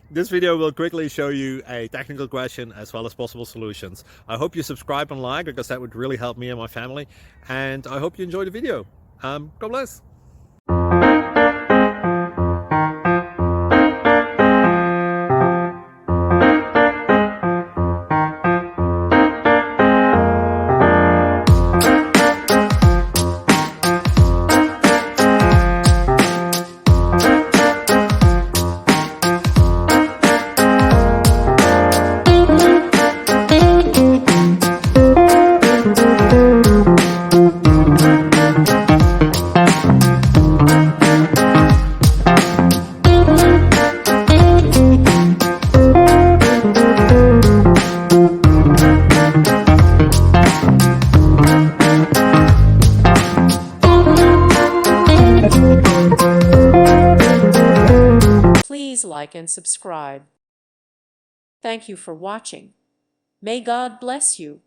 This video will quickly show you a technical question as well as possible solutions. I hope you subscribe and like, because that would really help me and my family. And I hope you enjoy the video. God bless. Please like and subscribe. Thank you for watching. May God bless you.